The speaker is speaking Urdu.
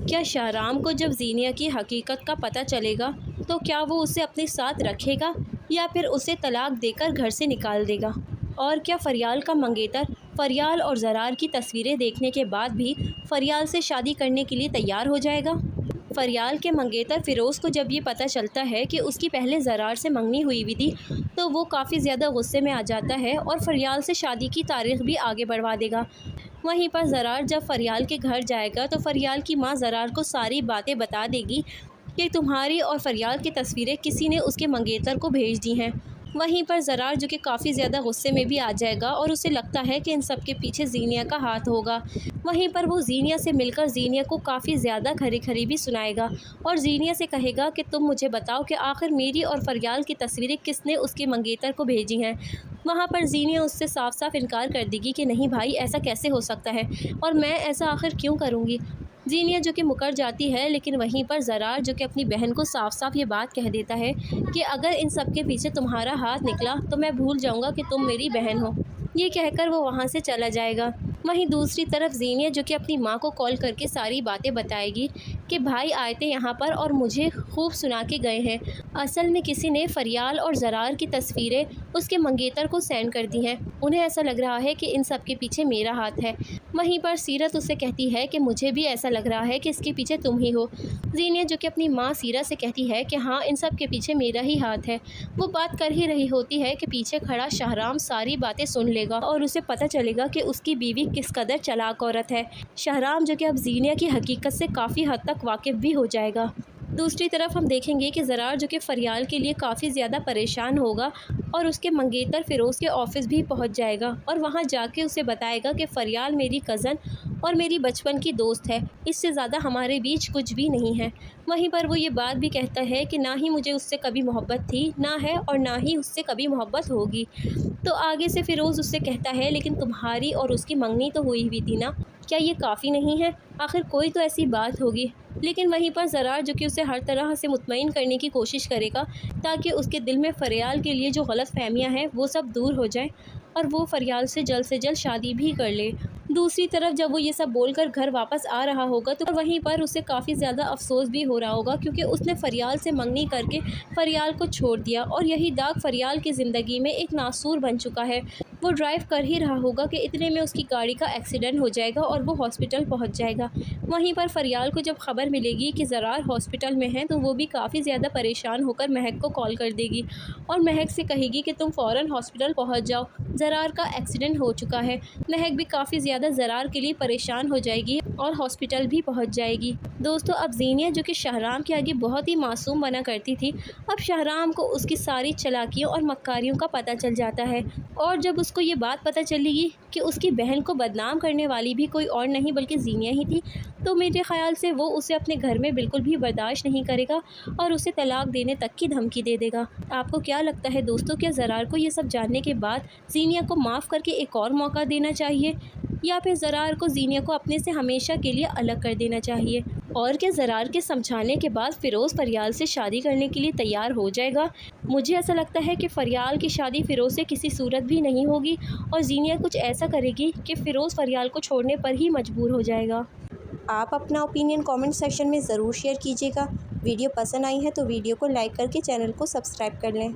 کیا شہرام کو جب زینیہ کی حقیقت کا پتہ چلے گا تو کیا وہ اسے اپنے ساتھ رکھے گا یا پھر اسے طلاق دے کر گھر سے نکال دے گا؟ اور کیا فریال کا منگیتر فریال اور زرار کی تصویریں دیکھنے کے بعد بھی فریال سے شادی کرنے کے لیے تیار ہو جائے گا؟ فریال کے منگیتر فیروز کو جب یہ پتہ چلتا ہے کہ اس کی پہلے زرار سے منگنی ہوئی ہوئی تھی تو وہ کافی زیادہ غصے میں آ جاتا ہے اور فریال سے شادی کی تاریخ بھی آگے بڑھوا دے گا۔ وہیں پر زرار جب فریال کے گھر جائے گا تو فریال کی ماں زرار کو ساری باتیں بتا دے گی کہ تمہاری اور فریال کی تصویریں کسی نے اس کے منگیتر کو بھیج دی ہیں۔ وہیں پر زرار جو کہ کافی زیادہ غصے میں بھی آ جائے گا اور اسے لگتا ہے کہ ان سب کے پیچھے زینیہ کا ہاتھ ہوگا۔ وہیں پر وہ زینیہ سے مل کر زینیہ کو کافی زیادہ کھری کھری بھی سنائے گا اور زینیہ سے کہے گا کہ تم مجھے بتاؤ کہ آخر میری اور فریال کی تصویریں کس نے اس کے منگیتر کو بھیجی ہیں۔ وہاں پر زینیہ اس سے صاف صاف انکار کر دے گی کہ نہیں بھائی، ایسا کیسے ہو سکتا ہے اور میں ایسا آخر کیوں کروں گی۔ زینیہ جو کہ مکر جاتی ہے، لیکن وہیں پر زرار جو کہ اپنی بہن کو صاف صاف یہ بات کہہ دیتا ہے کہ اگر ان سب کے پیچھے تمہارا ہاتھ نکلا تو میں بھول جاؤں گا کہ تم میری بہن ہو۔ یہ کہہ کر وہ وہاں سے چلا جائے گا۔ وہیں دوسری طرف زینیہ جو کہ اپنی ماں کو کال کر کے ساری باتیں بتائے گی کہ بھائی آئے تھے یہاں پر اور مجھے خوب سنا کے گئے ہیں، اصل میں کسی نے فریال اور زرار کی تصویریں اس کے منگیتر کو سینڈ کر دی ہیں، انہیں ایسا لگ رہا ہے کہ ان سب کے پیچھے میرا ہاتھ ہے۔ وہیں پر سیرت اسے کہتی ہے کہ مجھے بھی ایسا لگ رہا ہے کہ اس کے پیچھے تم ہی ہو۔ زینیہ جو کہ اپنی ماں سیرت سے کہتی ہے کہ ہاں ان سب کے پیچھے میرا ہی ہاتھ ہے۔ وہ بات کر ہی رہی ہوتی ہے کہ پیچھے کھڑا شہرام ساری باتیں سن لے گا اور اسے پتہ چلے گا کہ اس کی بیوی کس قدر چلاک عورت ہے۔ شہرام جو کہ اب زینیہ کی حقیقت سے کافی حد تک واقف بھی ہو جائے گا۔ دوسری طرف ہم دیکھیں گے کہ زرار جو کہ فریال کے لیے کافی زیادہ پریشان ہوگا اور اس کے منگیتر فیروز کے آفس بھی پہنچ جائے گا اور وہاں جا کے اسے بتائے گا کہ فریال میری کزن اور میری بچپن کی دوست ہے، اس سے زیادہ ہمارے بیچ کچھ بھی نہیں ہے۔ وہیں پر وہ یہ بات بھی کہتا ہے کہ نہ ہی مجھے اس سے کبھی محبت تھی، نہ ہے اور نہ ہی اس سے کبھی محبت ہوگی۔ تو آگے سے فیروز اس سے کہتا ہے لیکن تمہاری اور اس کی منگنی تو ہوئی ہوئی تھی نا، کیا یہ کافی نہیں ہے؟ آخر کوئی تو ایسی بات ہوگی۔ لیکن وہیں پر زرار جو کہ اسے ہر طرح سے مطمئن کرنے کی کوشش کرے گا تاکہ اس کے دل میں فریال کے لیے جو غلط فہمیاں ہیں وہ سب دور ہو جائیں اور وہ فریال سے جلد شادی بھی کر لے۔ دوسری طرف جب وہ یہ سب بول کر گھر واپس آ رہا ہوگا تو وہیں پر اسے کافی زیادہ افسوس بھی ہو رہا ہوگا کیونکہ اس نے فریال سے منگنی کر کے فریال کو چھوڑ دیا اور یہی داغ فریال کی زندگی میں ایک ناسور بن چکا ہے۔ وہ ڈرائیو کر ہی رہا ہوگا کہ اتنے میں اس کی گاڑی کا ایکسیڈنٹ ہو جائے گا اور وہ ہاسپٹل پہنچ جائے گا۔ وہیں پر فریال کو جب خبر ملے گی کہ زرار ہاسپٹل میں ہیں تو وہ بھی کافی زیادہ پریشان ہو کر مہک کو کال کر دے گی اور مہک سے کہے گی کہ تم فوراً ہاسپٹل پہنچ جاؤ، زرار کا ایکسیڈنٹ ہو چکا ہے۔ مہک بھی کافی زیادہ زرار کے لیے پریشان ہو جائے گی اور ہاسپٹل بھی پہنچ جائے گی۔ دوستو اب زینیہ جو کہ شہرام کے آگے بہت ہی معصوم بنا کرتی تھی، اب شہرام کو اس کی ساری چلاکیوں اور مکاریوں کا پتہ چل جاتا ہے اور جب اس کو یہ بات پتہ چلے گی کہ اس کی بہن کو بدنام کرنے والی بھی کوئی اور نہیں بلکہ زینیہ ہی تھی تو میرے خیال سے وہ اسے اپنے گھر میں بالکل بھی برداشت نہیں کرے گا اور اسے طلاق دینے تک کی دھمکی دے دے گا۔ آپ کو کیا لگتا ہے دوستو، کیا زرار کو یہ سب جاننے کے بعد زینیہ کو معاف کر کے ایک اور موقع دینا چاہیے یا پھر زرار کو زینیہ کو اپنے سے ہمیشہ کے لیے الگ کر دینا چاہیے؟ اور کیا زرار کے سمجھانے کے بعد فیروز فریال سے شادی کرنے کے لیے تیار ہو جائے گا؟ مجھے ایسا لگتا ہے کہ فریال کی شادی فیروز سے کسی صورت بھی نہیں ہوگی اور زینیہ کچھ ایسا کرے گی کہ فیروز فریال کو چھوڑنے پر ہی مجبور ہو جائے گا۔ آپ اپنا اوپینین کامنٹ سیکشن میں ضرور شیئر کیجیے گا۔ ویڈیو پسند آئی ہے تو ویڈیو کو لائک کر کے چینل کو سبسکرائب کر لیں۔